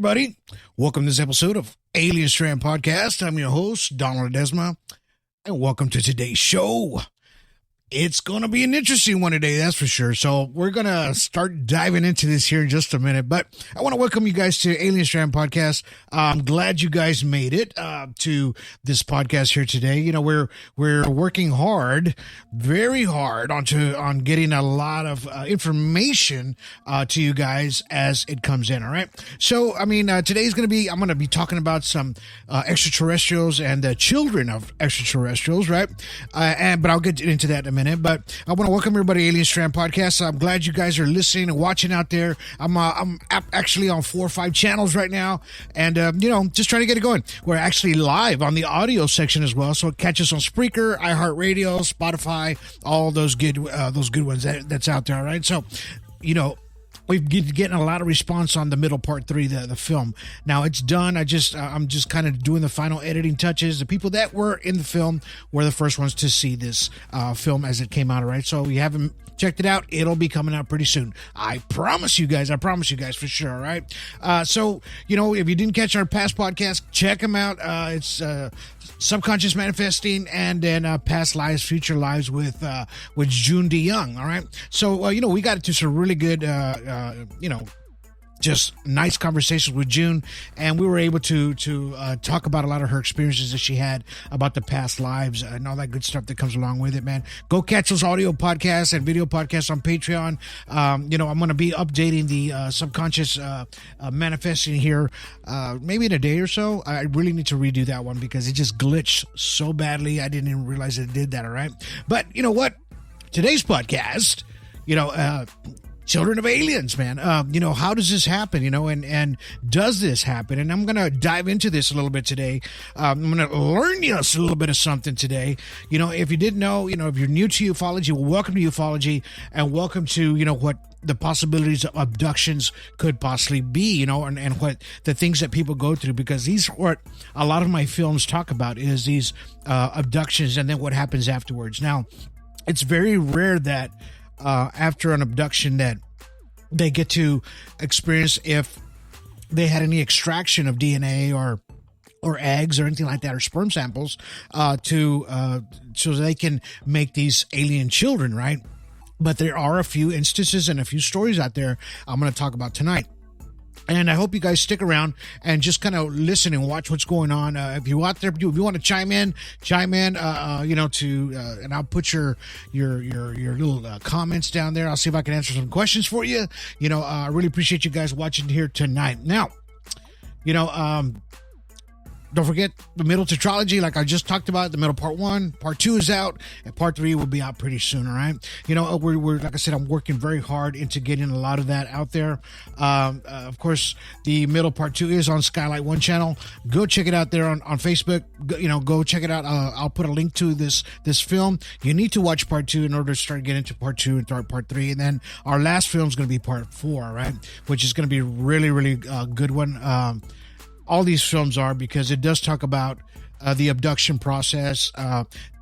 everybody. Welcome to this episode of Alien Strand Podcast. I'm your host, Donald LEDESMA, and welcome to today's show. It's going to be an interesting one today, that's for sure. So we're going to start diving into this here in just a minute. But I want to welcome you guys to Alien Strand Podcast. I'm glad you guys made it to this podcast here today. You know, we're working hard, very hard on getting a lot of information to you guys as it comes in. All right. So, I mean, today's going to be, I'm going to be talking about some extraterrestrials and the children of extraterrestrials, right? But I'll get into that in a minute. But I want to welcome everybody to Alien Strand Podcast. I'm glad you guys are listening and watching out there. I'm actually on 4 or 5 channels right now, and just trying to get it going. We're actually live on the audio section as well, so catch us on Spreaker, iHeartRadio, Spotify, all those good ones that's out there. All right, so we've getting a lot of response on the middle part 3, the film. Now it's done. I'm just kind of doing the final editing touches. The people that were in the film were the first ones to see this film as it came out. All right. So we haven't checked it out. It'll be coming out pretty soon. I promise you guys for sure. All right. So, if you didn't catch our past podcast, check them out. It's Subconscious Manifesting, and then Past Lives, Future Lives with June DeYoung. All right. So, we got into some really good, just nice conversations with June, and we were able to talk about a lot of her experiences that she had about the past lives and all that good stuff that comes along with it, man. Go catch those audio podcasts and video podcasts on Patreon. I'm going to be updating the Subconscious Manifesting here maybe in a day or so. I really need to redo that one because it just glitched so badly. I didn't even realize it did that, all right? But you know what? Today's podcast, children of aliens, man. How does this happen? And does this happen? And I'm going to dive into this a little bit today. I'm going to learn you a little bit of something today. If you didn't know, if you're new to ufology, well, welcome to ufology, and welcome to, what the possibilities of abductions could possibly be, and what the things that people go through, because these are what a lot of my films talk about, is these abductions and then what happens afterwards. Now, it's very rare that after an abduction that they get to experience if they had any extraction of DNA or eggs or anything like that, or sperm samples so they can make these alien children, right? But there are a few instances and a few stories out there I'm going to talk about tonight. And I hope you guys stick around and just kind of listen and watch what's going on. If you're out there, if you want to chime in, and I'll put your little comments down there. I'll see if I can answer some questions for you. I really appreciate you guys watching here tonight. Now, don't forget the middle tetralogy, like I just talked about. The middle part 1, part 2 is out, and part 3 will be out pretty soon. All right. We're like I said, I'm working very hard into getting a lot of that out there. Of course, the middle part 2 is on Skylight One channel. Go check it out there on Facebook. Go check it out. I'll put a link to this film. You need to watch part 2 in order to start getting into part 2 and start part 3, and then our last film is going to be part 4, right? Which is going to be a really, really good one. All these films are, because it does talk about the abduction process,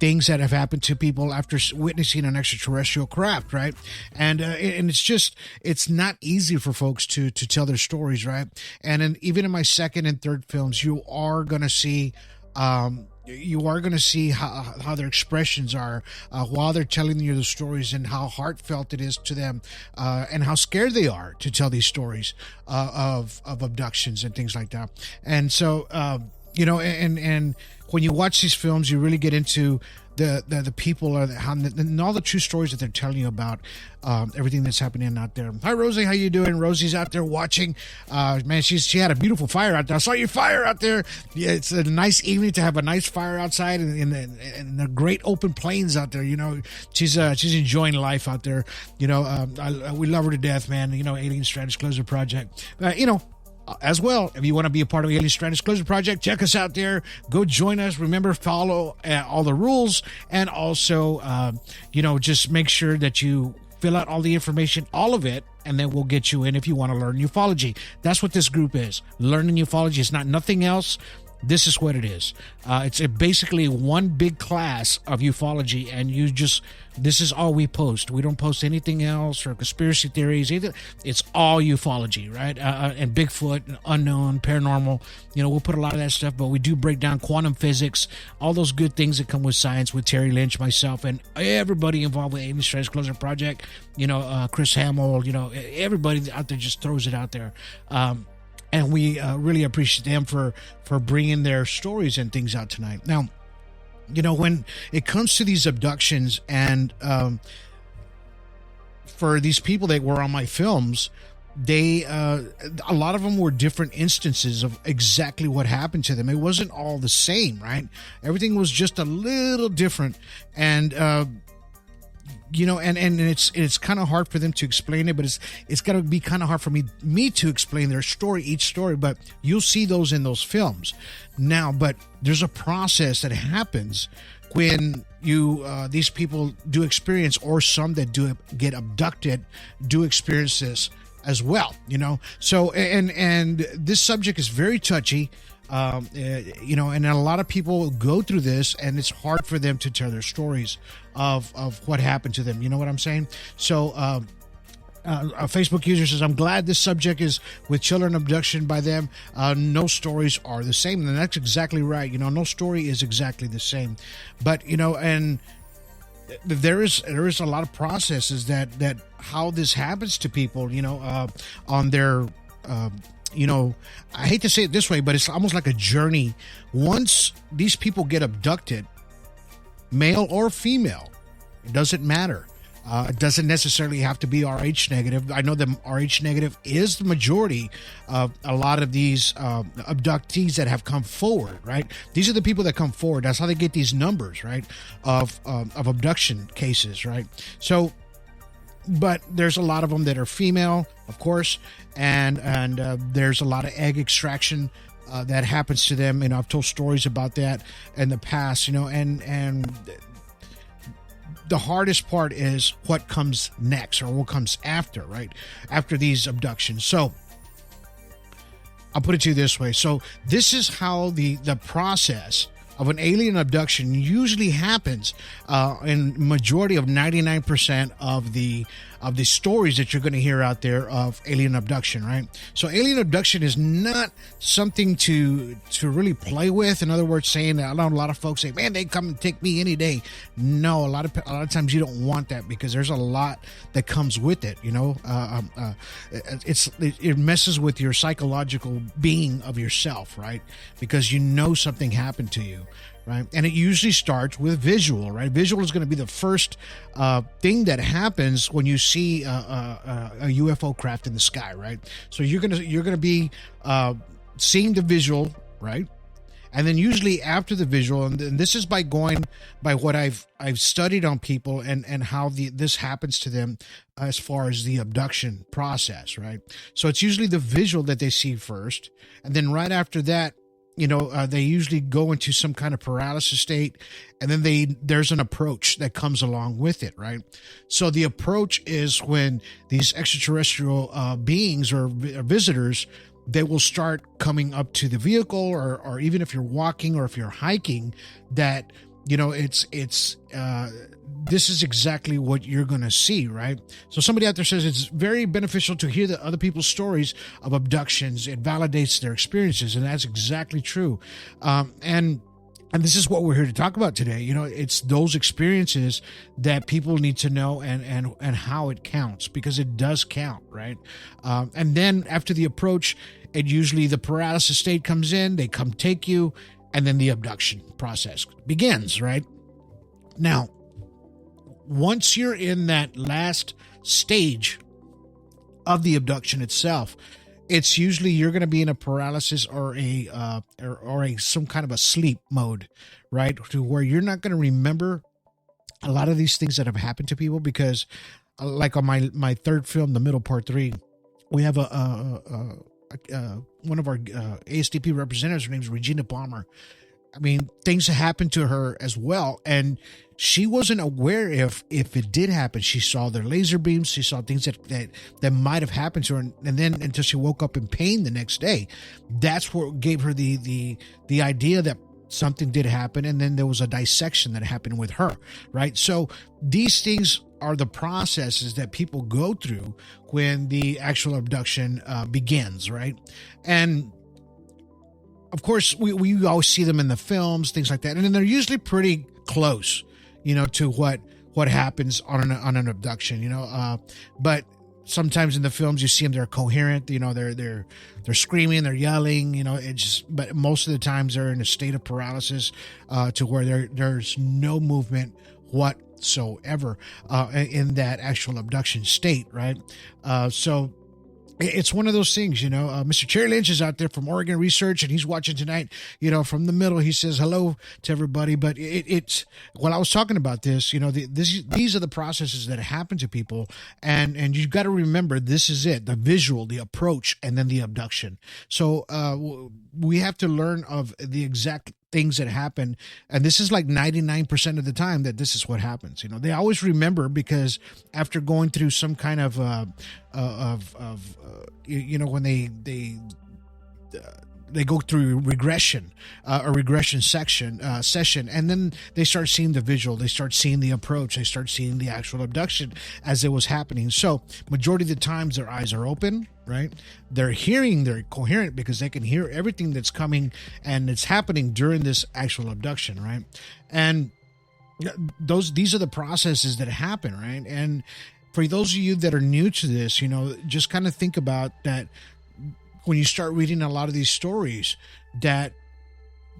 things that have happened to people after witnessing an extraterrestrial craft, right? And it's not easy for folks to tell their stories, right? And even in my second and third films, you are going to see how their expressions are while they're telling you the stories, and how heartfelt it is to them, and how scared they are to tell these stories of abductions and things like that. And so, and when you watch these films, you really get into the people and all the true stories that they're telling you about everything that's happening out there. Hi, Rosie. How you doing? Rosie's out there watching. Man, she had a beautiful fire out there. I saw your fire out there. Yeah, it's a nice evening to have a nice fire outside in the great open plains out there. She's enjoying life out there. We love her to death, man. Alien Strand Disclosure Project. As well, if you want to be a part of the Alien Strand Disclosure Project, check us out there. Go join us. Remember, follow all the rules, and also, just make sure that you fill out all the information, all of it, and then we'll get you in if you want to learn ufology. That's what this group is. Learning ufology is not nothing else. this is what it is. It's basically one big class of ufology, and this is all we post. We don't post anything else or conspiracy theories either. It's all ufology, right? And Bigfoot, and unknown, paranormal. We'll put a lot of that stuff, but we do break down quantum physics, all those good things that come with science, with Terry Lynch, myself, and everybody involved with Amy Strikes Closer Project. Chris Hamill. Everybody out there just throws it out there. And we really appreciate them for bringing their stories and things out tonight. Now, when it comes to these abductions and for these people that were on my films, they a lot of them were different instances of exactly what happened to them. It wasn't all the same, right? Everything was just a little different. And and it's kind of hard for them to explain it, but it's got to be kind of hard for me to explain each story, but you'll see those in those films. Now, but there's a process that happens when these people do experience, or some that do get abducted do experience this as well, So, and this subject is very touchy. And a lot of people go through this, and it's hard for them to tell their stories of what happened to them. You know what I'm saying? So, a Facebook user says, I'm glad this subject is with children abduction by them. No stories are the same. And that's exactly right. No story is exactly the same. But, and there is a lot of processes that how this happens to people, on their, I hate to say it this way, but it's almost like a journey. Once these people get abducted, male or female, it doesn't matter. It doesn't necessarily have to be Rh negative. I know that Rh negative is the majority of a lot of these abductees that have come forward, right? These are the people that come forward. That's how they get these numbers, right, of abduction cases, right? So, but there's a lot of them that are female, of course, and there's a lot of egg extraction that happens to them. I've told stories about that in the past, and the hardest part is what comes next, or what comes after, right? After these abductions. So I'll put it to you this way. So this is how the process of an alien abduction usually happens in majority of 99% of the stories that you're going to hear out there of alien abduction, right? So alien abduction is not something to really play with. In other words, saying that, I know a lot of folks say, man, they come and take me any day. No, a lot of times you don't want that, because there's a lot that comes with it. It messes with your psychological being of yourself, right? Because something happened to you. Right. And it usually starts with visual, right? Visual is going to be the first thing that happens when you see a UFO craft in the sky, right? So you're going to be seeing the visual, right? And then usually after the visual, and this is by going by what I've studied on people and how this happens to them as far as the abduction process, right? So it's usually the visual that they see first, and then right after that, they usually go into some kind of paralysis state, and then there's an approach that comes along with it, right? So the approach is when these extraterrestrial beings or visitors, they will start coming up to the vehicle, or even if you're walking or if you're hiking, that this is exactly what you're going to see, right? So somebody out there says it's very beneficial to hear the other people's stories of abductions. It validates their experiences, and that's exactly true. And this is what we're here to talk about today. It's those experiences that people need to know, and how it counts, because it does count, right? And then after the approach, the paralysis state comes in, they come take you, and then the abduction process begins, right? Now, once you're in that last stage of the abduction itself, it's usually you're going to be in a paralysis or some kind of a sleep mode, right? To where you're not going to remember a lot of these things that have happened to people, because like on my third film, The Middle Part 3, we have one of our ASDP representatives. Her name is Regina Palmer. I mean, things happened to her as well, and she wasn't aware if it did happen. She saw their laser beams, she saw things that might have happened to her, and then until she woke up in pain the next day, that's what gave her the idea that something did happen, and then there was a dissection that happened with her, right? So these things are the processes that people go through when the actual abduction begins, right? And of course, we always see them in the films, things like that. And then they're usually pretty close, to what happens on an abduction, but sometimes in the films you see them, they're coherent, they're screaming, they're yelling, but most of the times they're in a state of paralysis, to where there's no movement whatsoever, in that actual abduction state, right? So it's one of those things, Mr. Cherry Lynch is out there from Oregon Research, and he's watching tonight, from the middle. He says hello to everybody. But it's while I was talking about this, these are the processes that happen to people. And you've got to remember, this is it, the visual, the approach, and then the abduction. So we have to learn of the exact things that happen, and this is like 99% of the time that this is what happens. They always remember, because after going through some kind of when they go through regression, a regression session, and then they start seeing the visual, they start seeing the approach, they start seeing the actual abduction as it was happening. So majority of the times their eyes are open, right? They're coherent, because they can hear everything that's coming and it's happening during this actual abduction, right? And these are the processes that happen, right? And for those of you that are new to this, just kind of think about that. When you start reading a lot of these stories, that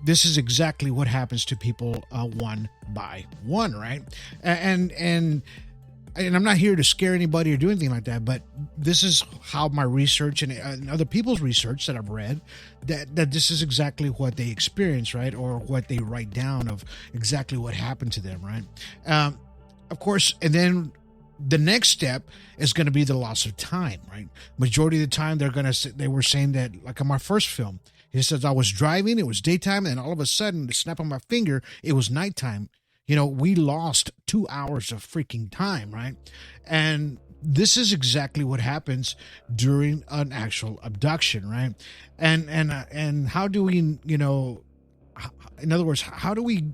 this is exactly what happens to people, one by one, right? And I'm not here to scare anybody or do anything like that, but this is how my research and other people's research that I've read, that this is exactly what they experience, right? Or what they write down of exactly what happened to them, right? Of course, and then the next step is going to be the loss of time, right? Majority of the time they were saying that, like on my first film, he says, I was driving, it was daytime, and all of a sudden, the snap of my finger, it was nighttime. We lost 2 hours of freaking time, right? And this is exactly what happens during an actual abduction, right? And how do we, in other words, how do we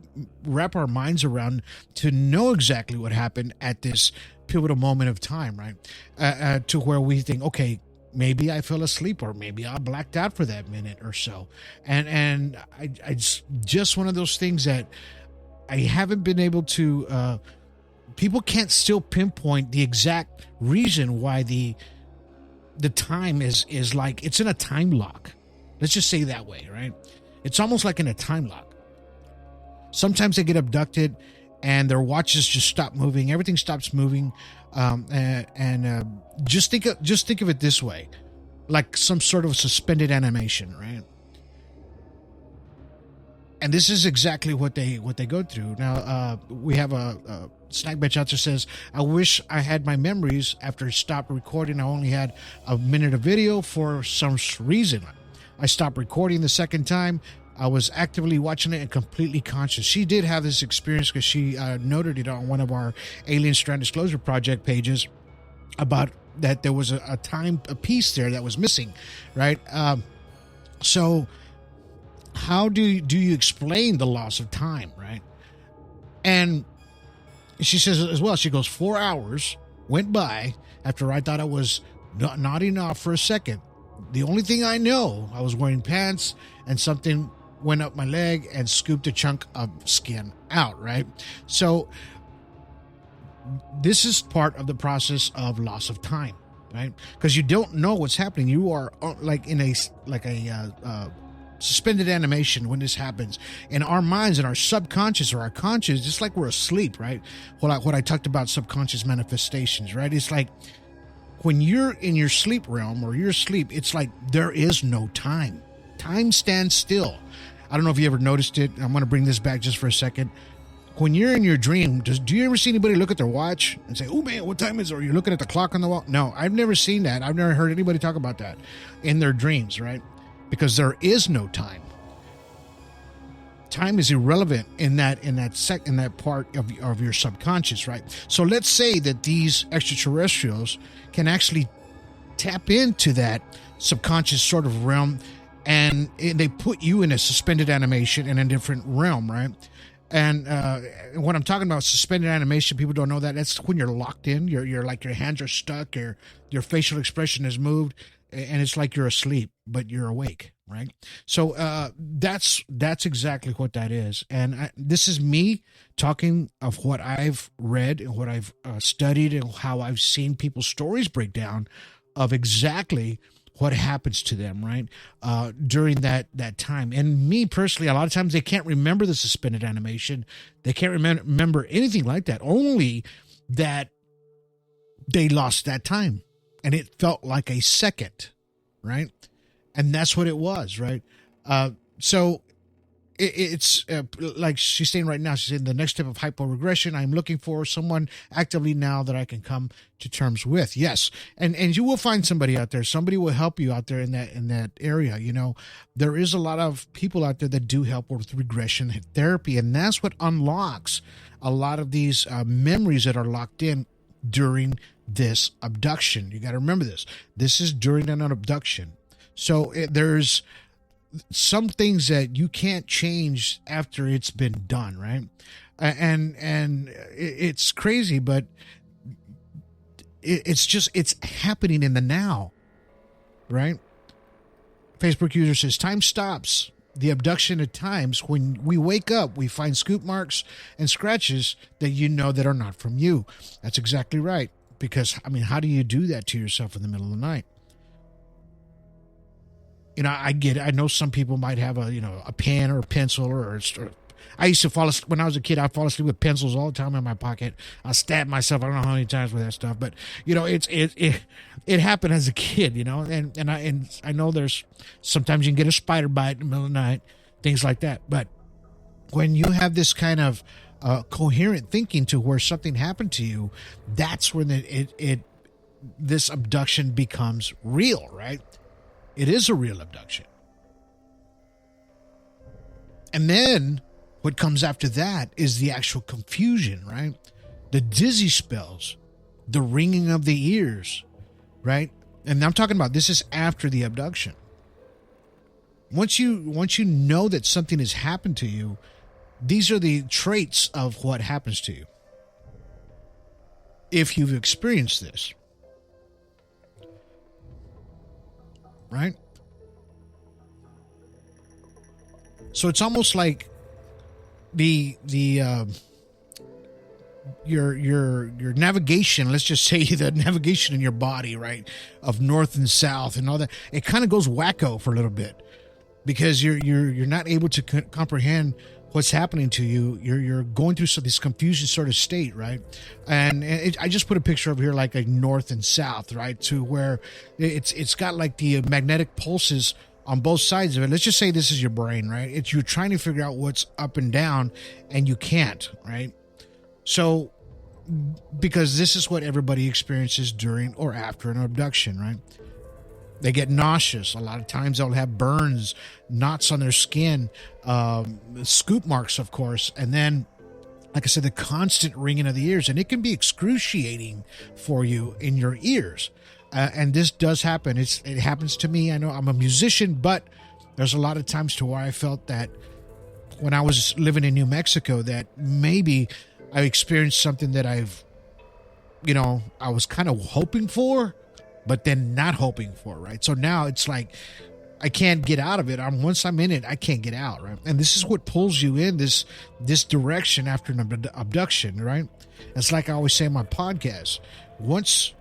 wrap our minds around to know exactly what happened at this pivotal moment of time, right? To where we think, okay, maybe I fell asleep, or maybe I blacked out for that minute or so. And it's just one of those things that I haven't been able to, people can't still pinpoint the exact reason why the time is like, it's in a time lock. Let's just say that way, right? It's almost like in a time lock. Sometimes they get abducted and their watches just stop moving. Everything stops moving. Just think of it this way, like some sort of suspended animation, right? And this is exactly what they go through. Now, we have a Snack Bitch out there says, I wish I had my memories after I stopped recording. I only had a minute of video for some reason. I stopped recording the second time. I was actively watching it and completely conscious. She did have this experience because she noted it on one of our Alien Strand Disclosure Project pages about that there was a piece there that was missing, right? So how do you explain the loss of time, right? And she says as well, she goes, 4 hours went by after I thought I was nodding off for a second. The only thing I know, I was wearing pants and something went up my leg and scooped a chunk of skin out, right? So this is part of the process of loss of time, right? Because you don't know what's happening. You are like in a suspended animation when this happens. In our minds and our subconscious or our conscious, just like we're asleep, right? What I talked about subconscious manifestations, right? It's like when you're in your sleep realm or you're asleep, it's like there is no time. Time stands still. I don't know if you ever noticed it. I'm going to bring this back just for a second. When you're in your dream, do you ever see anybody look at their watch and say, oh man, what time is it? Or you're looking at the clock on the wall? No, I've never seen that. I've never heard anybody talk about that in their dreams, right? Because there is no time. time is irrelevant in that part of your subconscious, right? So let's say that these extraterrestrials can actually tap into that subconscious sort of realm, and they put you in a suspended animation in a different realm, right? And when I'm talking about suspended animation, people don't know that. That's when you're locked in. You're like your hands are stuck. Your facial expression is moved, and it's like you're asleep, but you're awake, right? So that's exactly what that is. And this is me talking of what I've read and what I've studied and how I've seen people's stories break down of exactly what happens to them, right, during that time. And me personally, a lot of times they can't remember the suspended animation. They can't remember anything like that, only that they lost that time. And it felt like a second, right? And that's what it was, right? So it's like she's saying right now, she's saying the next step of hyporegression, I'm looking for someone actively now that I can come to terms with. Yes. And you will find somebody out there. Somebody will help you out there in that area. You know, there is a lot of people out there that do help with regression therapy. And that's what unlocks a lot of these memories that are locked in during this abduction. You got to remember this. This is during an abduction. So there's some things that you can't change after it's been done, right? And it's crazy, but it's happening in the now, right? Facebook user says, time stops the abduction at times when we wake up, we find scoop marks and scratches that you know that are not from you. That's exactly right. Because, I mean, how do you do that to yourself in the middle of the night? You know, I get it. I know some people might have a pen or a pencil or I used to fall asleep when I was a kid. I'd fall asleep with pencils all the time in my pocket. I stabbed myself. I don't know how many times with that stuff, but you know, it happened as a kid, you know, and I know there's sometimes you can get a spider bite in the middle of the night, things like that. But when you have this kind of coherent thinking to where something happened to you, that's when this abduction becomes real, right? It is a real abduction. And then what comes after that is the actual confusion, right? The dizzy spells, the ringing of the ears, right? And I'm talking about this is after the abduction. Once you know that something has happened to you, these are the traits of what happens to you. If you've experienced this. Right? So it's almost like your navigation, let's just say the navigation in your body, right, of north and south and all that, it kind of goes wacko for a little bit because you're not able to comprehend what's happening to you. You're going through this confusion sort of state, right? And I just put a picture over here like a north and south, right, to where it's got like the magnetic pulses on both sides of it. Let's just say this is your brain, right? You're trying to figure out what's up and down, and you can't, right? So, because this is what everybody experiences during or after an abduction, right? They get nauseous. A lot of times they'll have burns, knots on their skin, scoop marks, of course. And then, like I said, the constant ringing of the ears. And it can be excruciating for you in your ears. And this does happen. It happens to me. I know I'm a musician, but there's a lot of times to where I felt that when I was living in New Mexico, that maybe I experienced something that I was kind of hoping for, but then not hoping for, right? So now it's like I can't get out of it. Once I'm in it, I can't get out, right? And this is what pulls you in this direction after an abduction, right? It's like I always say in my podcast, once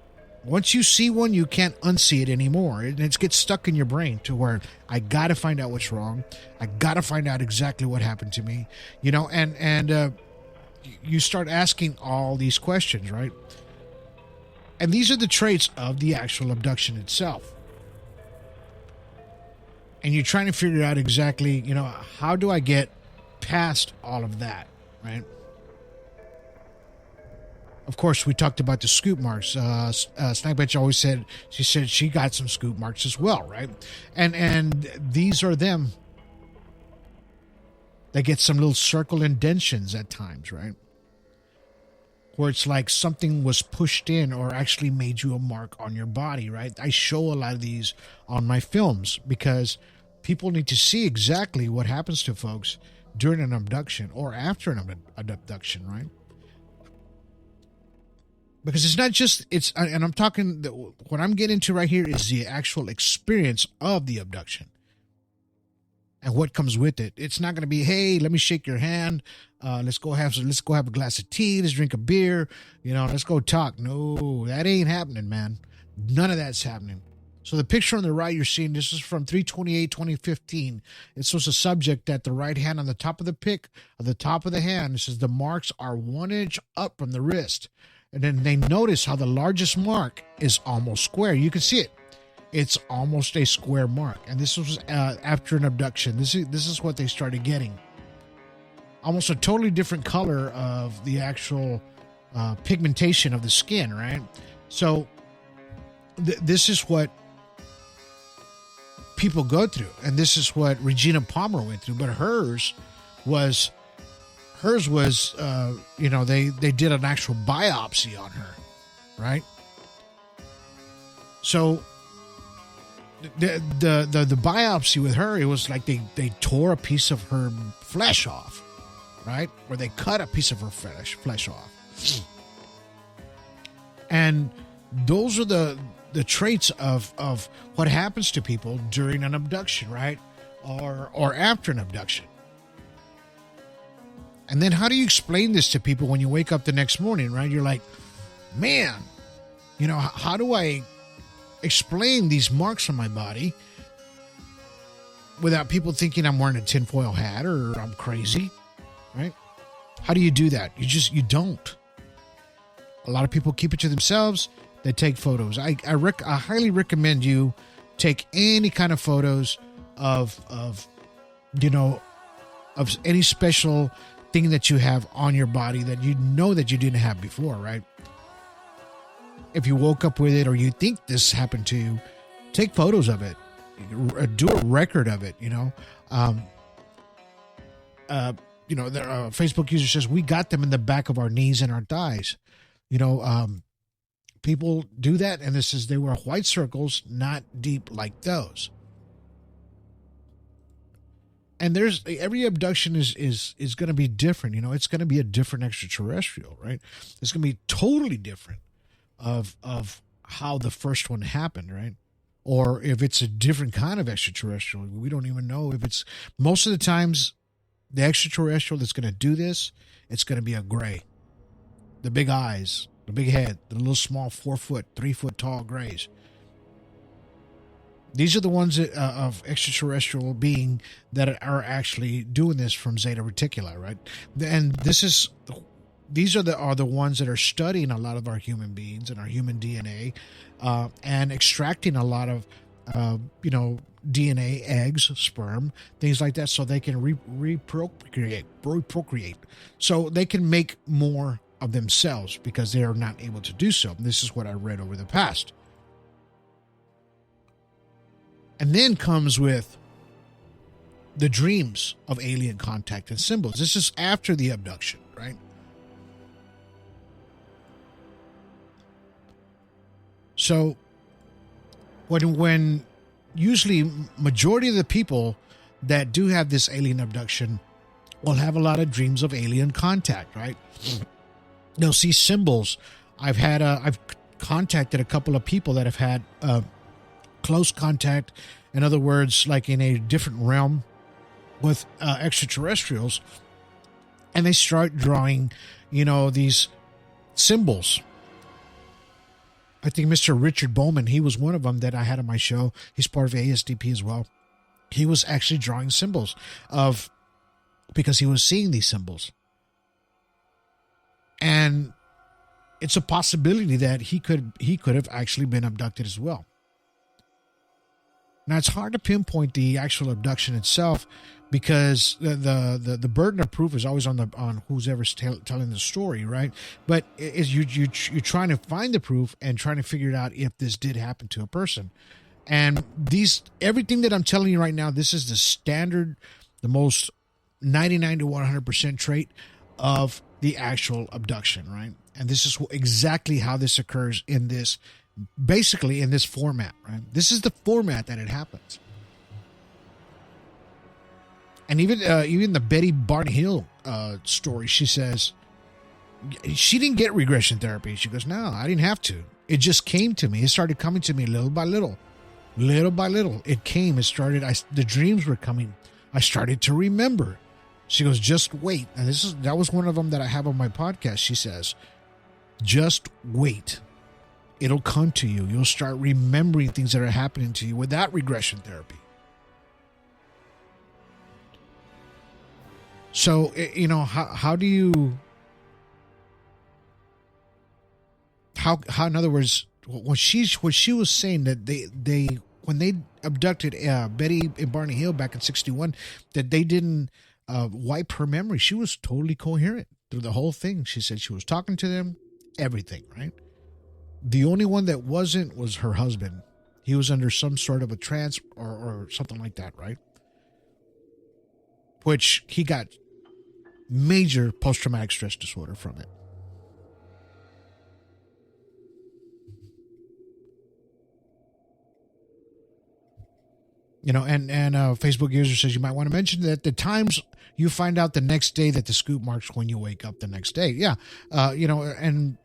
you see one, you can't unsee it anymore. And it gets stuck in your brain to where I got to find out what's wrong. I got to find out exactly what happened to me, and you start asking all these questions, right? And these are the traits of the actual abduction itself. And you're trying to figure out exactly, how do I get past all of that, right? Of course, we talked about the scoop marks. Snackbench always said she got some scoop marks as well, right? And these are them They get some little circle indentions at times, right? Where it's like something was pushed in or actually made you a mark on your body, right? I show a lot of these on my films because people need to see exactly what happens to folks during an abduction or after an abduction, right? Because it's not just, and I'm talking, what I'm getting into right here is the actual experience of the abduction and what comes with it. It's not going to be, hey, let me shake your hand. Let's go have a glass of tea. Let's drink a beer. Let's go talk. No, that ain't happening, man. None of that's happening. So the picture on the right you're seeing, this is from 3/28/2015. It shows a subject at the right hand on the top of the pic, at the top of the hand. It says the marks are 1 inch up from the wrist. And then they notice how the largest mark is almost square. You can see it. It's almost a square mark. And this was after an abduction. This is what they started getting. Almost a totally different color of the actual pigmentation of the skin, right? So this is what people go through. And this is what Regina Palmer went through. But hers was, they did an actual biopsy on her, right? So the biopsy with her, it was like they tore a piece of her flesh off, right? Or they cut a piece of her flesh off. And those are the traits of what happens to people during an abduction, right? Or after an abduction. And then how do you explain this to people when you wake up the next morning, right? You're like, man, how do I explain these marks on my body without people thinking I'm wearing a tinfoil hat or I'm crazy, right? How do you do that? You don't. A lot of people keep it to themselves. They take photos. I highly recommend you take any kind of photos of any special thing that you have on your body that that you didn't have before, right? If you woke up with it or you think this happened to you, take photos of it. Do a record of it, Facebook user says, we got them in the back of our knees and our thighs. People do that, and this is, they were white circles, not deep like those. And every abduction is going to be different. It's going to be a different extraterrestrial, right? It's going to be totally different of how the first one happened, right? Or if it's a different kind of extraterrestrial, we don't even know if it's, most of the times, the extraterrestrial that's going to do this, it's going to be a gray. The big eyes, the big head, the little small 4 foot, 3 foot tall grays. These are the ones of extraterrestrial being that are actually doing this from Zeta Reticuli, right? And these are the ones that are studying a lot of our human beings and our human DNA, and extracting a lot of DNA, eggs, sperm, things like that, so they can reprocreate, so they can make more of themselves because they are not able to do so. And this is what I read over the past. And then comes with the dreams of alien contact and symbols. This is after the abduction, right? So when usually majority of the people that do have this alien abduction will have a lot of dreams of alien contact, right? They'll see symbols. I've contacted a couple of people that have had close contact, in other words, like in a different realm with extraterrestrials, and they start drawing, these symbols. I think Mr. Richard Bowman, he was one of them that I had on my show. He's part of ASDP as well. He was actually drawing symbols because he was seeing these symbols. And it's a possibility that he could have actually been abducted as well. Now, it's hard to pinpoint the actual abduction itself because the burden of proof is always on who's ever telling the story, right? But you're trying to find the proof and trying to figure out if this did happen to a person. And everything that I'm telling you right now, this is the standard, the most 99 to 100% trait of the actual abduction, right? And this is exactly how this occurs in this, basically in this format, right? This is the format that it happens. And even the Betty Barney Hill story, she says she didn't get regression therapy. She goes, no, I didn't have to. It just came to me. It started coming to me little by little. Little by little. It came. It started. The dreams were coming. I started to remember. She goes, just wait. And that was one of them that I have on my podcast. She says, just wait. It'll come to you. You'll start remembering things that are happening to you without regression therapy. So, how do you, in other words, what she was saying that they when they abducted Betty and Barney Hill back in 1961, that they didn't wipe her memory. She was totally coherent through the whole thing. She said she was talking to them, everything, right? The only one that wasn't was her husband. He was under some sort of a trance or something like that, right? Which he got major post-traumatic stress disorder from it. And Facebook user says you might want to mention that the times you find out the next day that the scoop marks when you wake up the next day. Yeah. And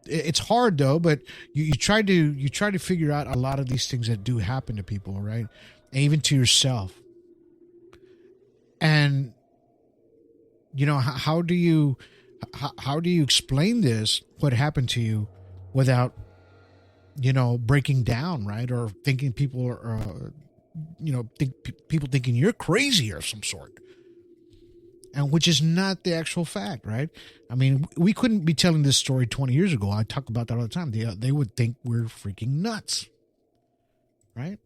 it's hard though, but you try to figure out a lot of these things that do happen to people, right? And even to yourself. And how do you explain this, what happened to you, without breaking down, right? Or thinking people are people thinking you're crazy or some sort, and which is not the actual fact, right? I mean, we couldn't be telling this story 20 years ago. I talk about that all the time. They would think we're freaking nuts, right?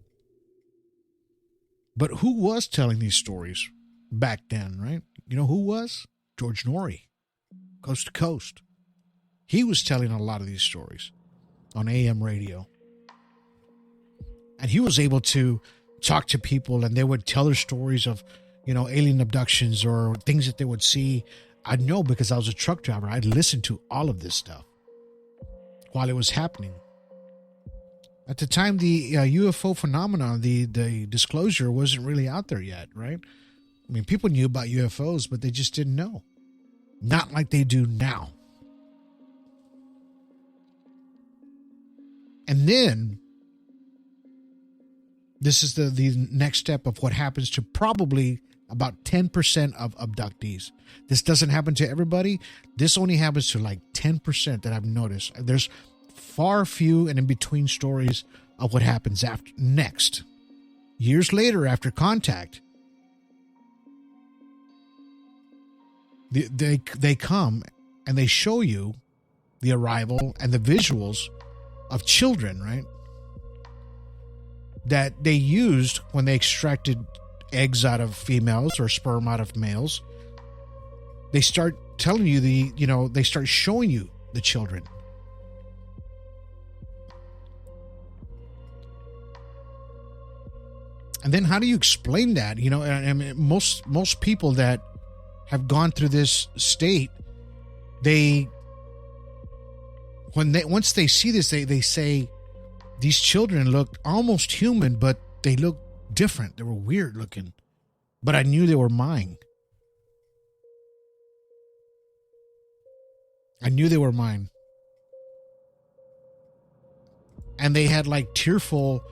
But who was telling these stories back then, right? You know who was? George Norrie, Coast to Coast. He was telling a lot of these stories on AM radio. And he was able to talk to people, and they would tell their stories of, alien abductions or things that they would see. I know because I was a truck driver. I'd listen to all of this stuff while it was happening. At the time, the UFO phenomenon, the disclosure wasn't really out there yet, right? I mean, people knew about UFOs, but they just didn't know. Not like they do now. And then, this is the next step of what happens to probably about 10% of abductees. This doesn't happen to everybody. This only happens to like 10% that I've noticed. There's far few and in between stories of what happens next. Years later, after contact, they come and they show you the arrival and the visuals of children, right? That they used when they extracted eggs out of females or sperm out of males. They start telling you they start showing you the children. And then how do you explain that? I mean, most people that have gone through this state, once they see this, they say these children look almost human, but they look different. They were weird looking, but I knew they were mine. I knew they were mine. And they had like tearful,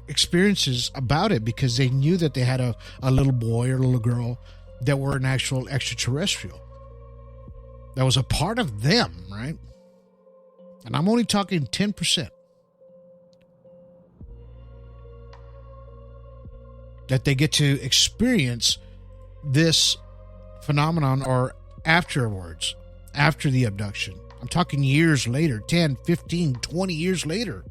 experiences about it because they knew that they had a little boy or a little girl that were an actual extraterrestrial. That was a part of them, right? And I'm only talking 10%. That they get to experience this phenomenon or afterwards, after the abduction. I'm talking years later, 10, 15, 20 years later.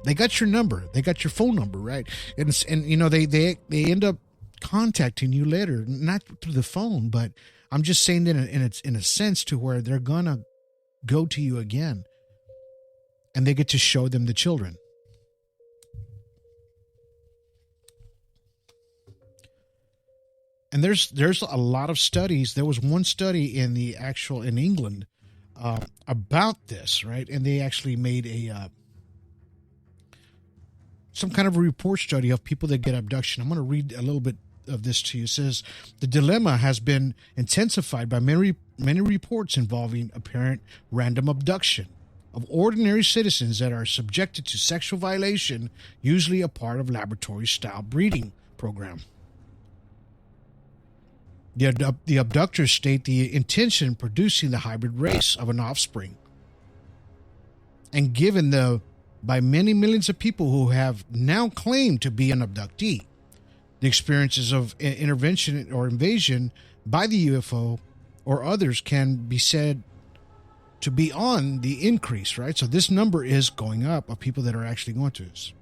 They got your number. They got your phone number, right? And they end up contacting you later, not through the phone, but I'm just saying that in a sense to where they're going to go to you again. And they get to show them the children. And there's a lot of studies. There was one study in England about this, right? And they actually made some kind of a report study of people that get abduction. I'm going to read a little bit of this to you. It says, the dilemma has been intensified by many reports involving apparent random abduction of ordinary citizens that are subjected to sexual violation, usually a part of laboratory-style breeding program. The abductors state the intention of producing the hybrid race of an offspring. And given by many millions of people who have now claimed to be an abductee, the experiences of intervention or invasion by the UFO or others can be said to be on the increase, right? So this number is going up of people that are actually going to this.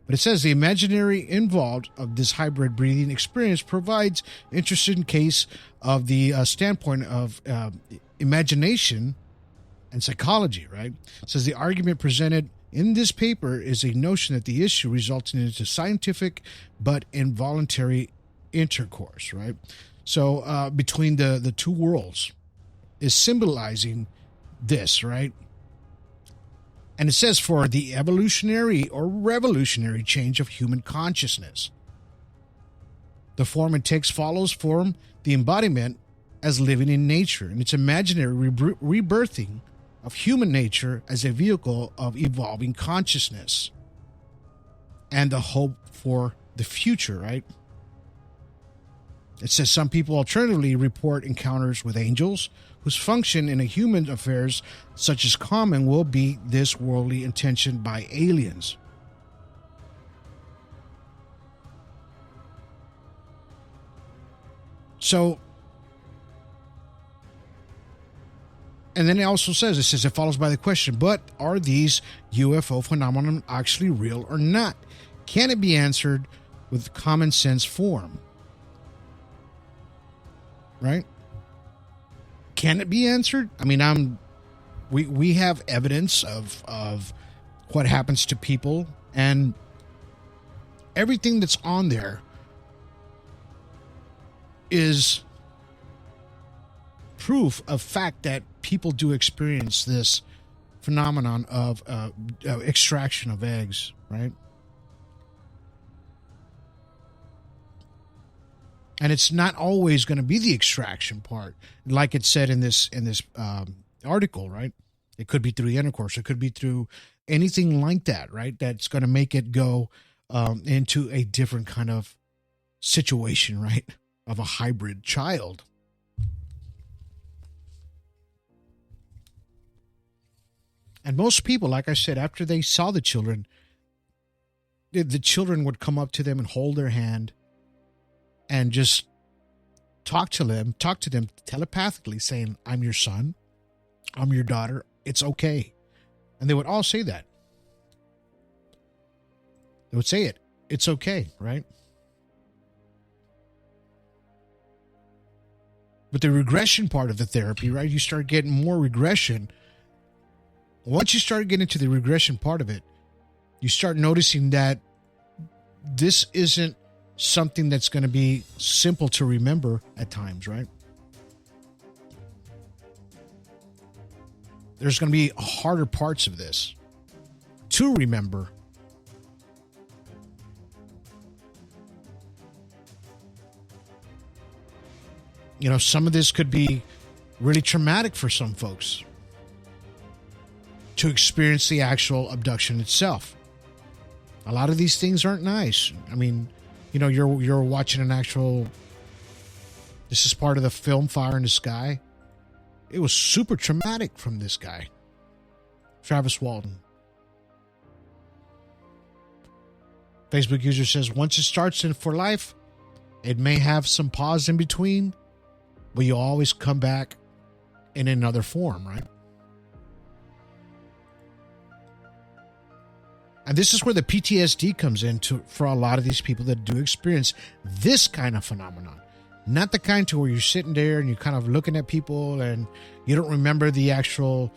But it says the imaginary involved of this hybrid breeding experience provides interesting case of the standpoint of imagination and psychology, right? It says the argument presented in this paper is a notion that the issue results into scientific but involuntary intercourse, right? So between the two worlds is symbolizing this, right? And it says for the evolutionary or revolutionary change of human consciousness. The form it takes follows from the embodiment as living in nature, and its imaginary rebirthing of human nature as a vehicle of evolving consciousness and the hope for the future, right? It says some people alternatively report encounters with angels whose function in a human affairs such as common will be this worldly intention by aliens. So, and then it also says, it follows by the question, but are these UFO phenomena actually real or not? Can it be answered with common sense form? Right? Can it be answered? I mean, we have evidence of what happens to people, and everything that's on there is proof of fact that people do experience this phenomenon of extraction of eggs, right? And it's not always going to be the extraction part, like it said in this article, right? It could be through intercourse. It could be through anything like that, right? That's going to make it go into a different kind of situation, right? Of a hybrid child. And most people, like I said, after they saw the children would come up to them and hold their hand and just talk to them telepathically, saying, I'm your son, I'm your daughter, it's okay. And they would all say that. They would say it. It's okay, right? But the regression part of the therapy, right? You start getting more regression. Once you start getting to the regression part of it, you start noticing that this isn't something that's going to be simple to remember at times, right? There's going to be harder parts of this to remember. You know, some of this could be really traumatic for some folks to experience the actual abduction itself. A lot of these things aren't nice. I mean, you know, you're watching an actual, this is part of the film Fire in the Sky. It was super traumatic from this guy, Travis Walton. Facebook user says, once it starts in for life, it may have some pause in between, but you always come back in another form, right? And this is where the PTSD comes in for a lot of these people that do experience this kind of phenomenon. Not the kind to where you're sitting there and you're kind of looking at people and you don't remember the actual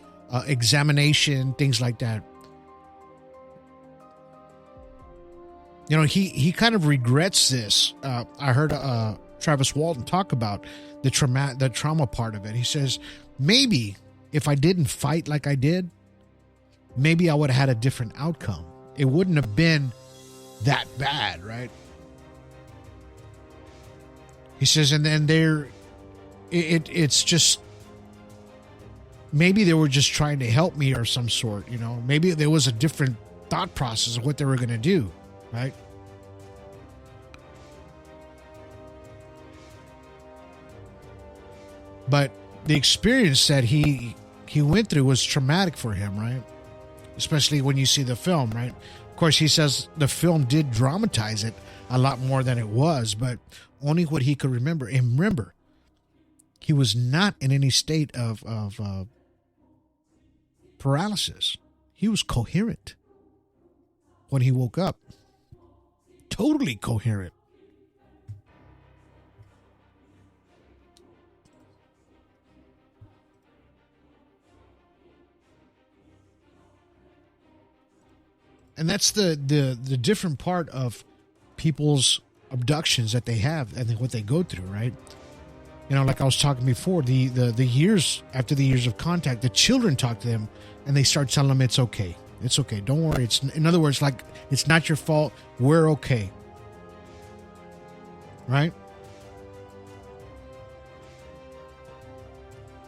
examination, things like that. You know, he kind of regrets this. I heard Travis Walton talk about the trauma part of it. He says, maybe if I didn't fight like I did, maybe I would have had a different outcome. It wouldn't have been that bad, right? He says, and then it's just, maybe they were just trying to help me or some sort, you know. Maybe there was a different thought process of what they were going to do, right? But the experience that he went through was traumatic for him, right? Especially when you see the film, right? Of course, he says the film did dramatize it a lot more than it was, but only what he could remember. And remember, he was not in any state of paralysis. He was coherent when he woke up. Totally coherent. And that's the different part of people's abductions that they have and what they go through, right? You know, like I was talking before, the years after the years of contact, the children talk to them and they start telling them it's okay. It's okay. Don't worry. It's, in other words, like, it's not your fault. We're okay. Right?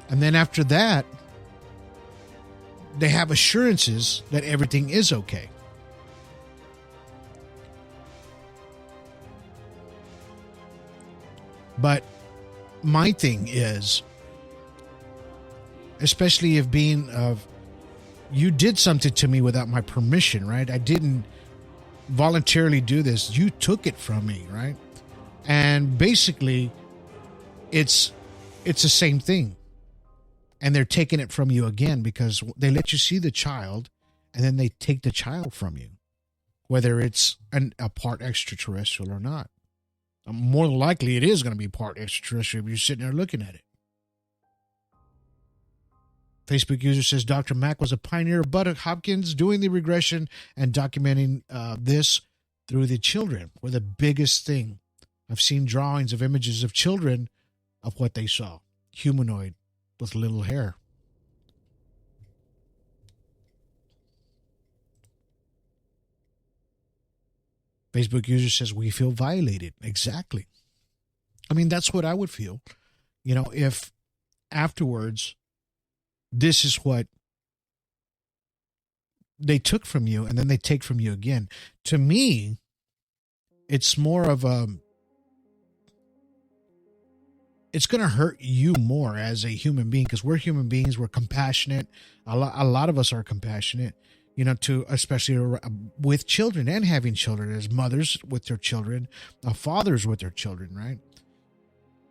And then after that, they have assurances that everything is okay. But my thing is, especially if being of, you did something to me without my permission, right? I didn't voluntarily do this. You took it from me, right? And basically, it's the same thing. And they're taking it from you again because they let you see the child and then they take the child from you, whether it's a part extraterrestrial or not. More than likely, it is going to be part extraterrestrial if you're sitting there looking at it. Facebook user says Dr. Mack was a pioneer of Bud Hopkins doing the regression and documenting this through the children were the biggest thing. I've seen drawings of images of children of what they saw. Humanoid with little hair. Facebook user says, we feel violated. Exactly. I mean, that's what I would feel. You know, if afterwards, this is what they took from you and then they take from you again. To me, it's more of it's going to hurt you more as a human being because we're human beings. We're compassionate. A lot of us are compassionate. You know, to especially with children and having children, as mothers with their children, fathers with their children, right?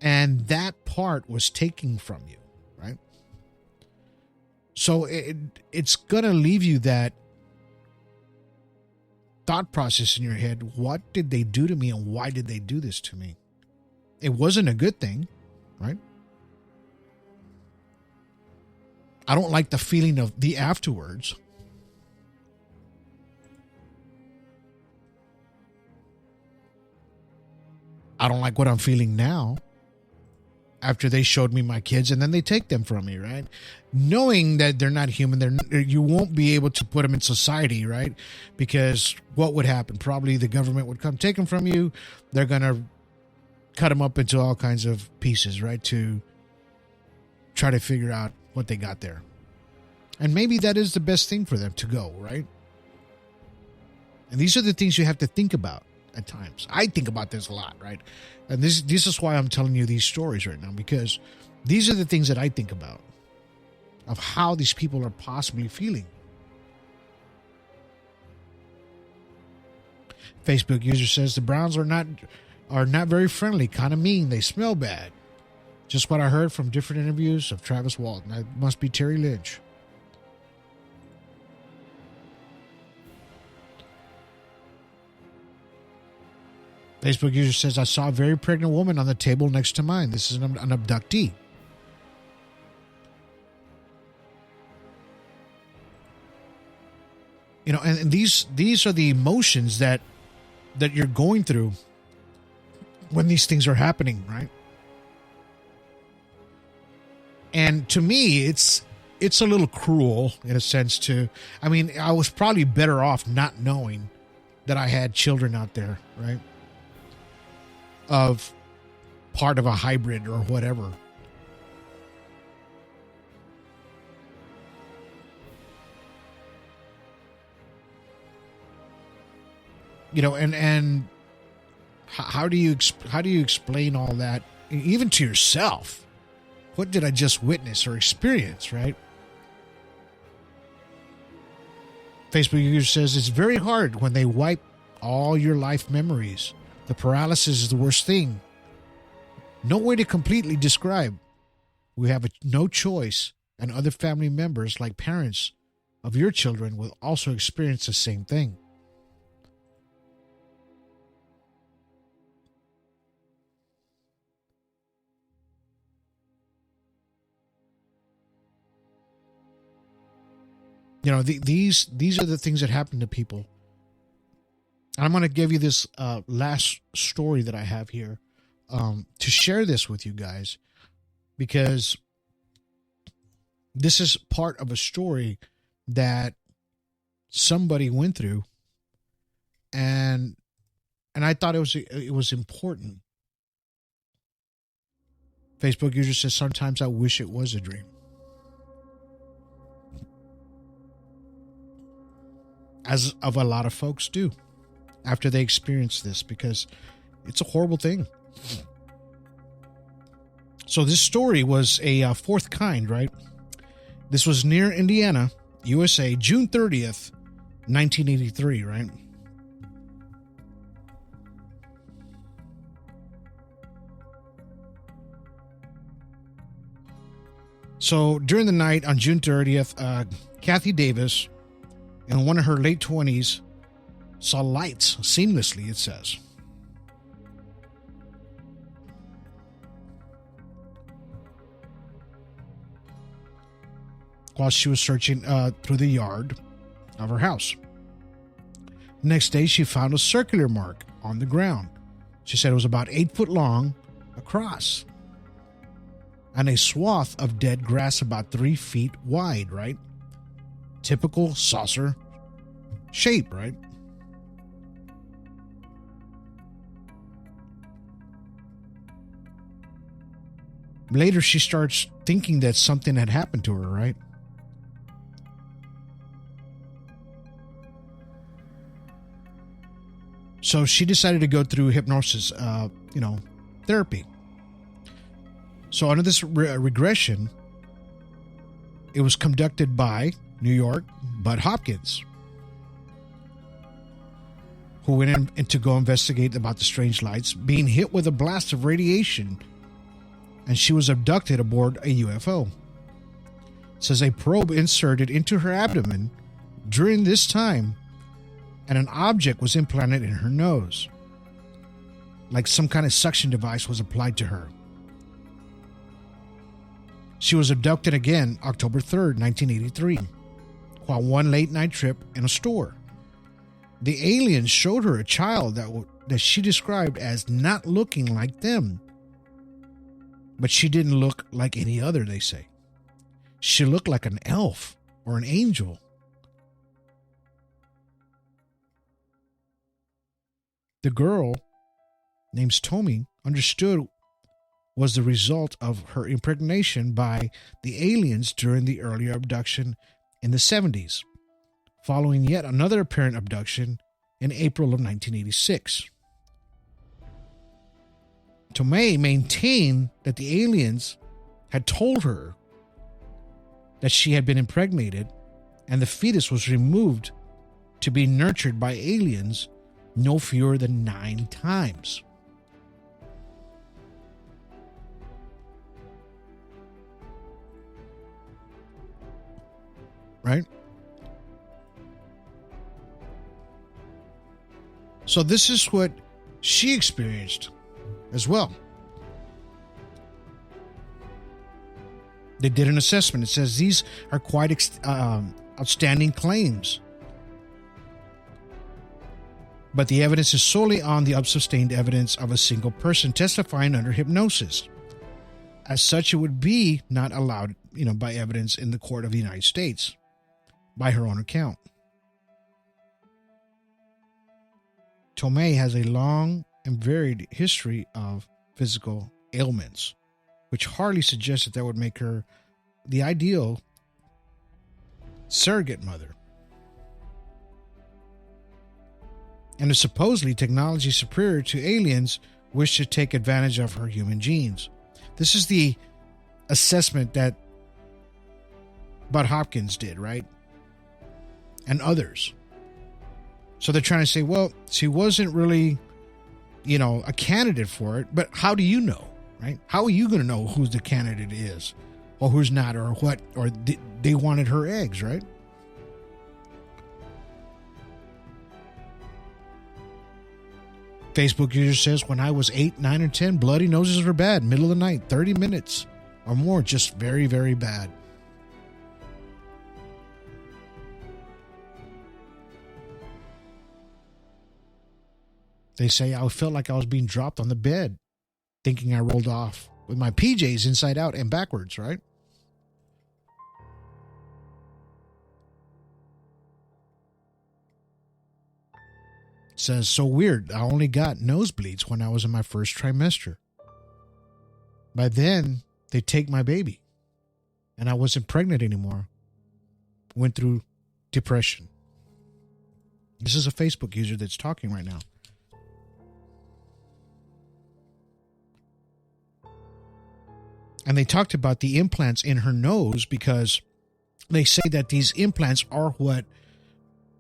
And that part was taken from you, right? So it's going to leave you that thought process in your head. What did they do to me and why did they do this to me? It wasn't a good thing, right? I don't like the feeling of the afterwards. I don't like what I'm feeling now after they showed me my kids and then they take them from me, right? Knowing that they're not human, you won't be able to put them in society, right? Because what would happen? Probably the government would come take them from you. They're going to cut them up into all kinds of pieces, right? To try to figure out what they got there. And maybe that is the best thing for them to go, right? And these are the things you have to think about. At times, I think about this a lot, right? And this is why I'm telling you these stories right now, because these are the things that I think about of how these people are possibly feeling. Facebook user says the Browns are not very friendly, kind of mean. They smell bad. Just what I heard from different interviews of Travis Walton. That must be Terry Lynch. Facebook user says, I saw a very pregnant woman on the table next to mine. This is an abductee. You know, and these are the emotions that you're going through when these things are happening, right? And to me, it's a little cruel in a sense to, I mean, I was probably better off not knowing that I had children out there, right? Of part of a hybrid or whatever. You know, and how do you explain all that, even to yourself? What did I just witness or experience, right? Facebook user says it's very hard when they wipe all your life memories. The paralysis is the worst thing. No way to completely describe. We have no choice, and other family members, like parents of your children, will also experience the same thing. You know, these are the things that happen to people. And I'm going to give you this last story that I have here to share this with you guys, because this is part of a story that somebody went through, and I thought it was important. Facebook user says, sometimes I wish it was a dream. As of a lot of folks do after they experience this, because it's a horrible thing. So this story was a fourth kind, right? This was near Indiana, USA, June 30th, 1983, right? So during the night on June 30th, Kathy Davis, in one of her late 20s, saw lights seamlessly, it says. While she was searching through the yard of her house. Next day, she found a circular mark on the ground. She said it was about 8 foot long across, and a swath of dead grass about 3 feet wide, right? Typical saucer shape, right? Later, she starts thinking that something had happened to her, right? So she decided to go through hypnosis, therapy. So under this regression, it was conducted by New York Bud Hopkins, who went in to go investigate about the strange lights, being hit with a blast of radiation, and she was abducted aboard a UFO. It says a probe inserted into her abdomen during this time, and an object was implanted in her nose, like some kind of suction device was applied to her. She was abducted again October 3rd, 1983, while one late night trip in a store. The aliens showed her a child that she described as not looking like them. But she didn't look like any other, they say. She looked like an elf or an angel. The girl, named Tommy, understood was the result of her impregnation by the aliens during the earlier abduction in the 70s, following yet another apparent abduction in April of 1986. Tomei maintained that the aliens had told her that she had been impregnated, and the fetus was removed to be nurtured by aliens no fewer than 9 times. Right? So this is what she experienced as well. They did an assessment. It says these are quite outstanding claims. but the evidence is solely on the unsustained evidence of a single person testifying under hypnosis. As such, it would be not allowed, by evidence in the court of the United States, by her own account. Tomei has a long and varied history of physical ailments, which hardly suggests that would make her the ideal surrogate mother. And a supposedly technology superior to aliens wish to take advantage of her human genes. This is the assessment that Bud Hopkins did, right? And others. So they're trying to say, well, she wasn't really, a candidate for it, but how do you know, right? How are you going to know who the candidate is or who's not, or what, or they wanted her eggs, right? Facebook user says, when I was 8, 9, or 10, bloody noses were bad. Middle of the night, 30 minutes or more, just very, very bad. They say I felt like I was being dropped on the bed, thinking I rolled off with my PJs inside out and backwards, right? Says, so weird. I only got nosebleeds when I was in my first trimester. By then, they take my baby. And I wasn't pregnant anymore. Went through depression. This is a Facebook user that's talking right now. And they talked about the implants in her nose because they say that these implants are what,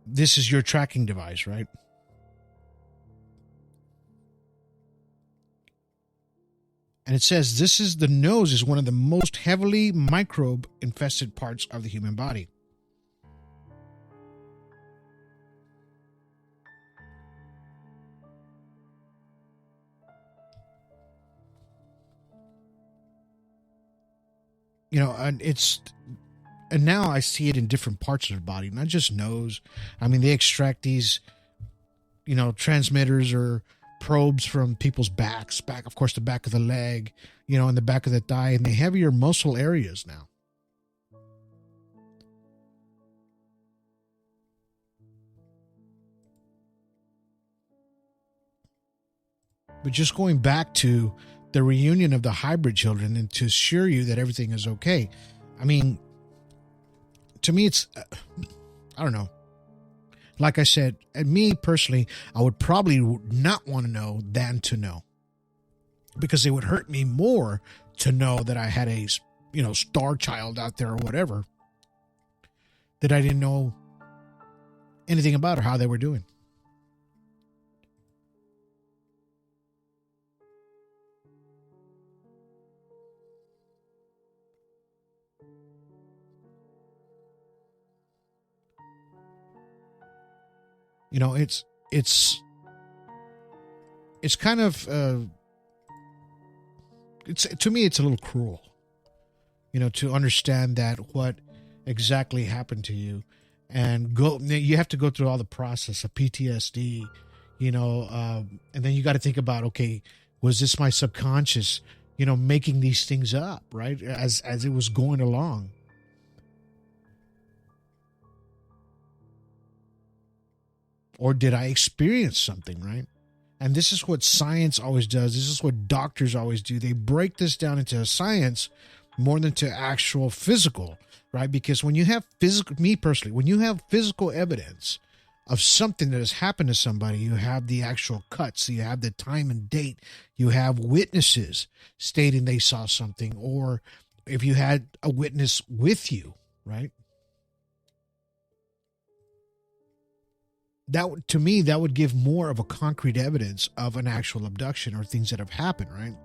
this is your tracking device, right? And it says the nose is one of the most heavily microbe infested parts of the human body. And now I see it in different parts of the body, not just nose. I mean, they extract these, transmitters or probes from people's back, of course, the back of the leg, and the back of the thigh, and they have your muscle areas now. But just going back to the reunion of the hybrid children and to assure you that everything is okay. I mean, to me, it's, I don't know. Like I said, me personally, I would probably not want to know than to know. Because it would hurt me more to know that I had a, star child out there or whatever, that I didn't know anything about or how they were doing. It's kind of, to me, it's a little cruel, to understand that what exactly happened to you and you have to go through all the process of PTSD, and then you got to think about, okay, was this my subconscious, making these things up, right? As it was going along. Or did I experience something, right? And this is what science always does. This is what doctors always do. They break this down into science more than to actual physical, right? Because when you have me personally, when you have physical evidence of something that has happened to somebody, you have the actual cuts, you have the time and date, you have witnesses stating they saw something, or if you had a witness with you, right? That, to me, that would give more of a concrete evidence of an actual abduction or things that have happened, right?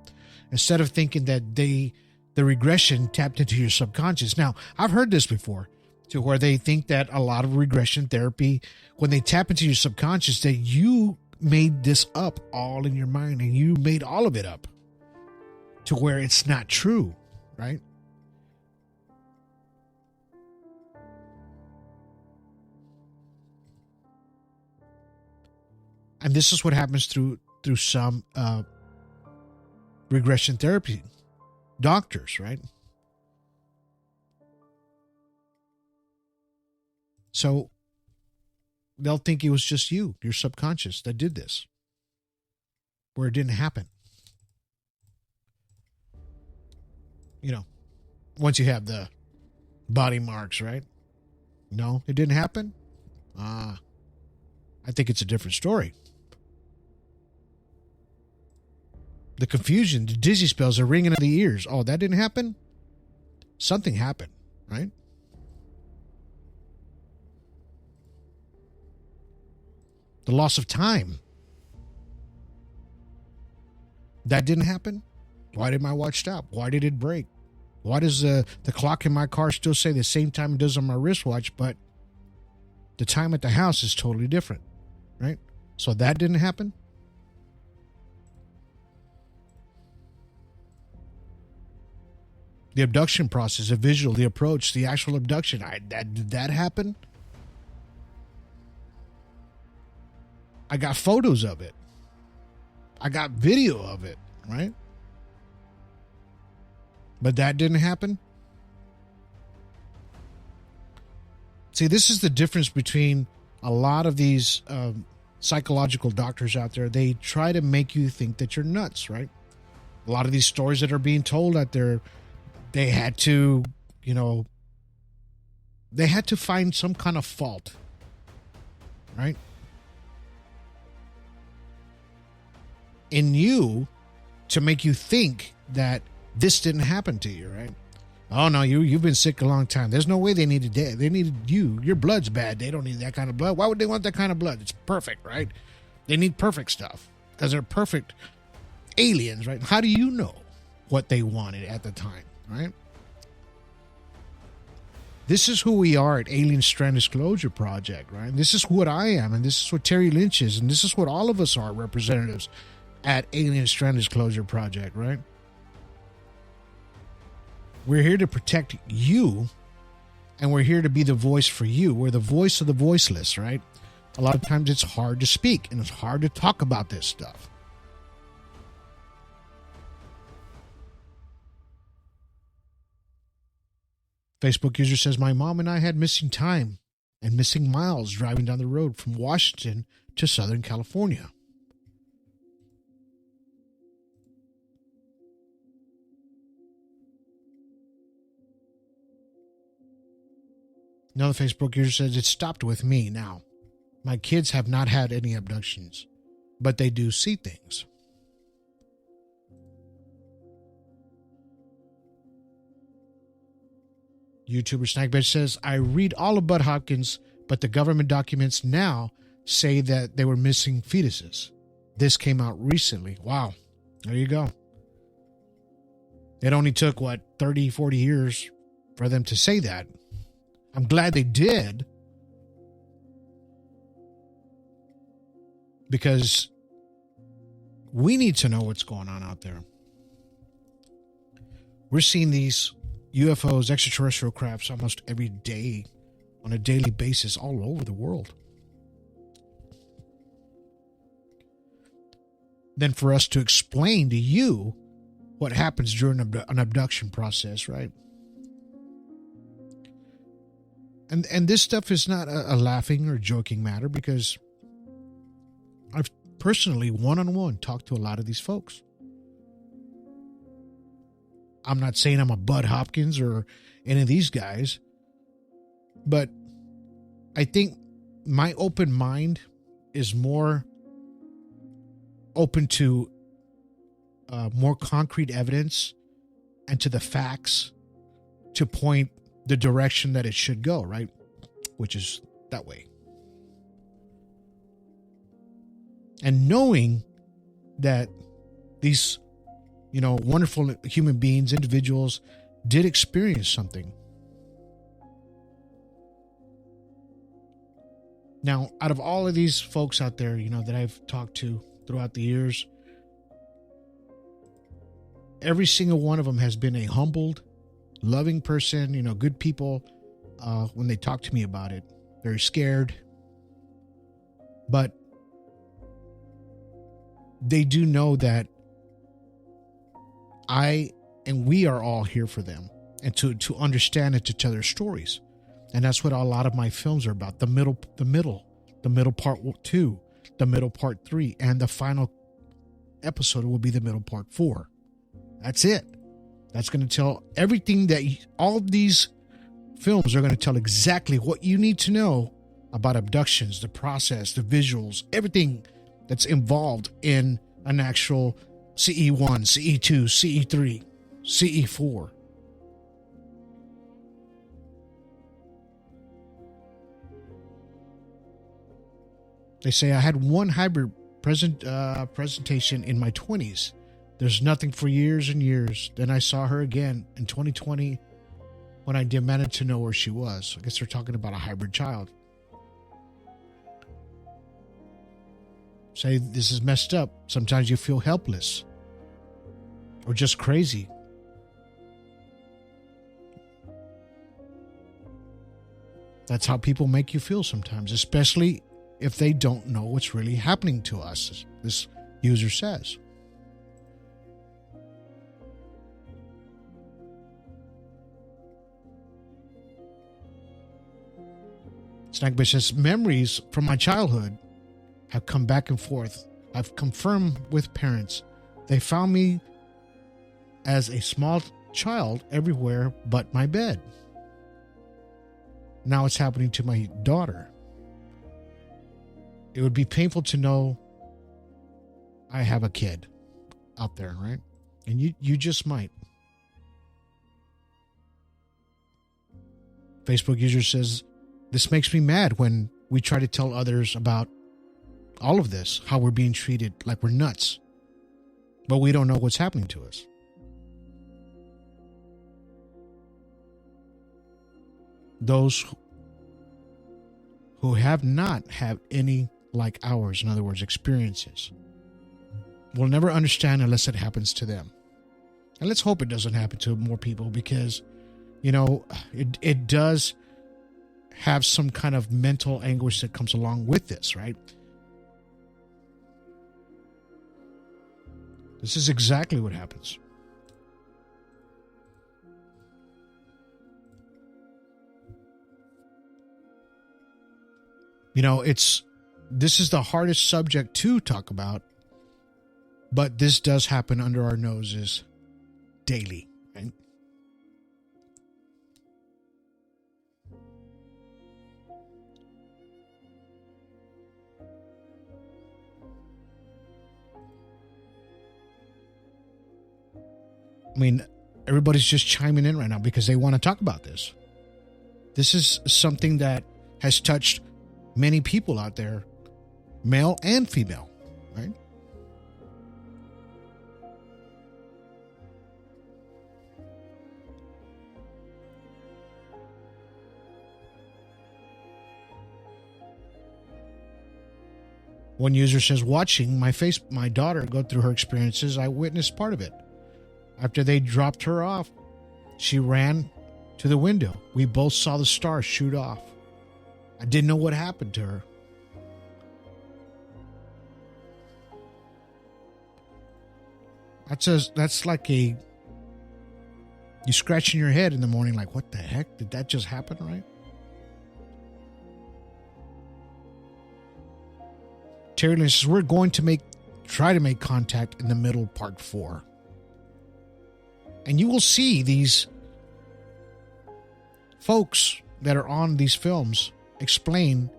Instead of thinking that the regression tapped into your subconscious. Now, I've heard this before, to where they think that a lot of regression therapy, when they tap into your subconscious, that you made this up all in your mind and you made all of it up, to where it's not true, right? And this is what happens through some regression therapy doctors, right? So they'll think it was just you, your subconscious, that did this, where it didn't happen. You know, once you have the body marks, right? No, it didn't happen. I think it's a different story. The confusion, the dizzy spells, are ringing in the ears. Oh, that didn't happen? Something happened, right? The loss of time. That didn't happen? Why did my watch stop? Why did it break? Why does the clock in my car still say the same time it does on my wristwatch, but the time at the house is totally different, right? So that didn't happen? The abduction process, the visual, the approach, the actual abduction, did that happen? I got photos of it. I got video of it, right? But that didn't happen? See, this is the difference between a lot of these psychological doctors out there. They try to make you think that you're nuts, right? A lot of these stories that are being told out there, they had to, they had to find some kind of fault, right? In you to make you think that this didn't happen to you, right? Oh no, you've been sick a long time. There's no way they needed that. They needed you. Your blood's bad. They don't need that kind of blood. Why would they want that kind of blood? It's perfect, right? They need perfect stuff because they're perfect aliens, right? How do you know what they wanted at the time, right? This is who we are at Alien Strand Disclosure Project, right? This is what I am, and this is what Terry Lynch is, and this is what all of us are, representatives at Alien Strand Disclosure Project, right? We're here to protect you, and we're here to be the voice for you. We're the voice of the voiceless, right? A lot of times it's hard to speak, and it's hard to talk about this stuff. Facebook user says, my mom and I had missing time and missing miles driving down the road from Washington to Southern California. Another Facebook user says, it stopped with me now. My kids have not had any abductions, but they do see things. YouTuber Snackbed says, I read all of Bud Hopkins, but the government documents now say that they were missing fetuses. This came out recently. Wow. There you go. It only took, 30, 40 years for them to say that. I'm glad they did, because we need to know what's going on out there. We're seeing these UFOs, extraterrestrial crafts, almost every day, on a daily basis, all over the world. Then for us to explain to you what happens during an abduction process, right? And this stuff is not a laughing or joking matter, because I've personally, one-on-one, talked to a lot of these folks. I'm not saying I'm a Bud Hopkins or any of these guys, but I think my open mind is more open to more concrete evidence and to the facts to point the direction that it should go, right? Which is that way. And knowing that these, wonderful human beings, individuals, did experience something. Now, out of all of these folks out there, that I've talked to throughout the years, every single one of them has been a humbled, loving person, good people. When they talk to me about it, very scared. But they do know that we are all here for them, and to understand and to tell their stories. And that's what a lot of my films are about. The middle part 2, the middle part 3, and the final episode will be the middle part 4. That's it. That's going to tell everything that all these films are going to tell exactly what you need to know about abductions, the process, the visuals, everything that's involved in an actual CE1, CE2, CE3, CE4. They say I had one hybrid presentation in my 20s. There's nothing for years and years. Then I saw her again in 2020 when I demanded to know where she was. I guess they're talking about a hybrid child. Say this is messed up. Sometimes you feel helpless or just crazy. That's how people make you feel sometimes, especially if they don't know what's really happening to us, this user says. Snackbish says, memories from my childhood have come back and forth. I've confirmed with parents. They found me as a small child everywhere but my bed. Now it's happening to my daughter. It would be painful to know I have a kid out there, right? And you just might. Facebook user says, this makes me mad when we try to tell others about all of this, how we're being treated like we're nuts, but we don't know what's happening to us. Those who have not had any like ours, in other words, experiences, will never understand unless it happens to them. And let's hope it doesn't happen to more people, because, you know, it does have some kind of mental anguish that comes along with this, right? This is exactly what happens. You know, this is the hardest subject to talk about, but this does happen under our noses daily, right? I mean, everybody's just chiming in right now because they want to talk about this. This is something that has touched many people out there, male and female, right? One user says, watching my daughter go through her experiences, I witnessed part of it. After they dropped her off, she ran to the window. We both saw the star shoot off. I didn't know what happened to her. That's like you scratching your head in the morning like, what the heck? Did that just happen, right? Terry Lynn says, we're going to try to make contact in the middle part 4. And you will see these folks that are on these films explain,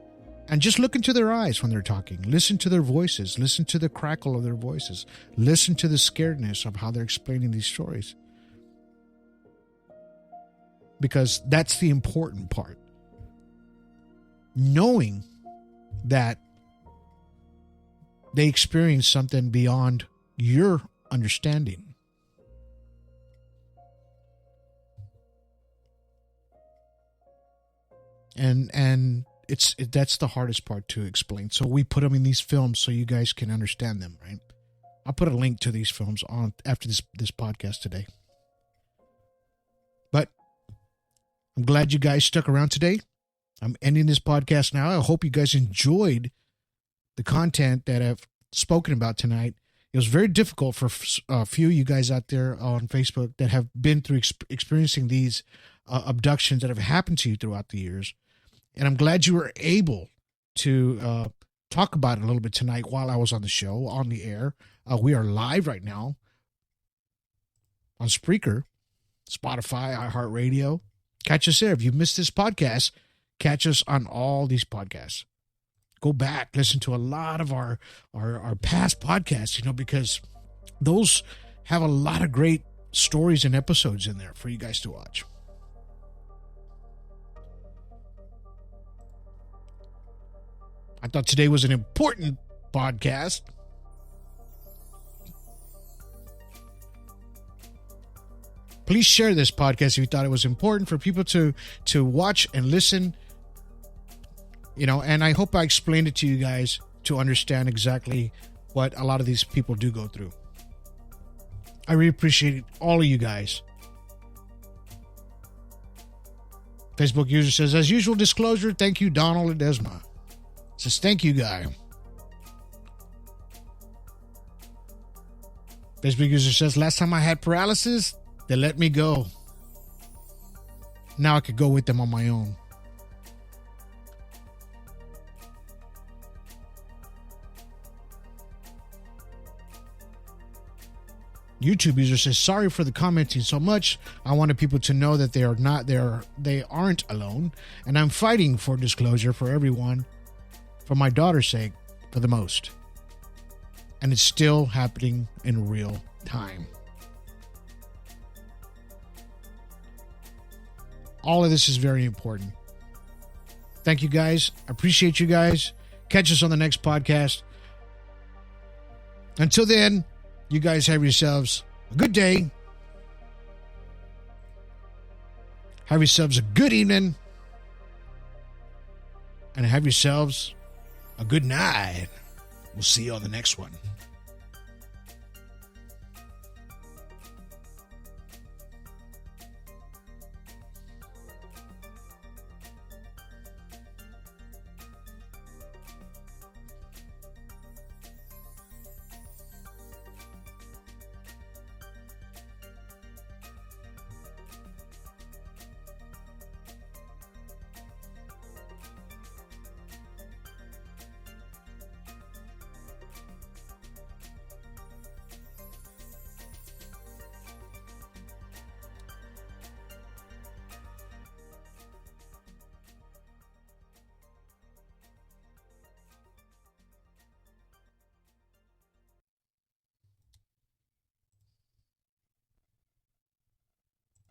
and just look into their eyes when they're talking. Listen to their voices. Listen to the crackle of their voices. Listen to the scaredness of how they're explaining these stories. Because that's the important part. Knowing that they experience something beyond your understanding. And that's the hardest part to explain. So we put them in these films so you guys can understand them, right? I'll put a link to these films on after this podcast today. But I'm glad you guys stuck around today. I'm ending this podcast now. I hope you guys enjoyed the content that I've spoken about tonight. It was very difficult for a few of you guys out there on Facebook that have been through experiencing these abductions that have happened to you throughout the years. And I'm glad you were able to talk about it a little bit tonight while I was on the show, on the air. We are live right now on Spreaker, Spotify, iHeartRadio. Catch us there. If you missed this podcast, catch us on all these podcasts. Go back, listen to a lot of our past podcasts, because those have a lot of great stories and episodes in there for you guys to watch. I thought today was an important podcast. Please share this podcast if you thought it was important for people to watch and listen. And I hope I explained it to you guys to understand exactly what a lot of these people do go through. I really appreciate all of you guys. Facebook user says, as usual, disclosure, thank you, Donald LEDESMA. Says, thank you, guy. Facebook user says, last time I had paralysis, they let me go. Now I could go with them on my own. YouTube user says, sorry for the commenting so much. I wanted people to know that they aren't alone, and I'm fighting for disclosure for everyone, for my daughter's sake, for the most. And it's still happening in real time. All of this is very important. Thank you guys. I appreciate you guys. Catch us on the next podcast. Until then, you guys have yourselves a good day. Have yourselves a good evening. And have yourselves a good night. We'll see you on the next one.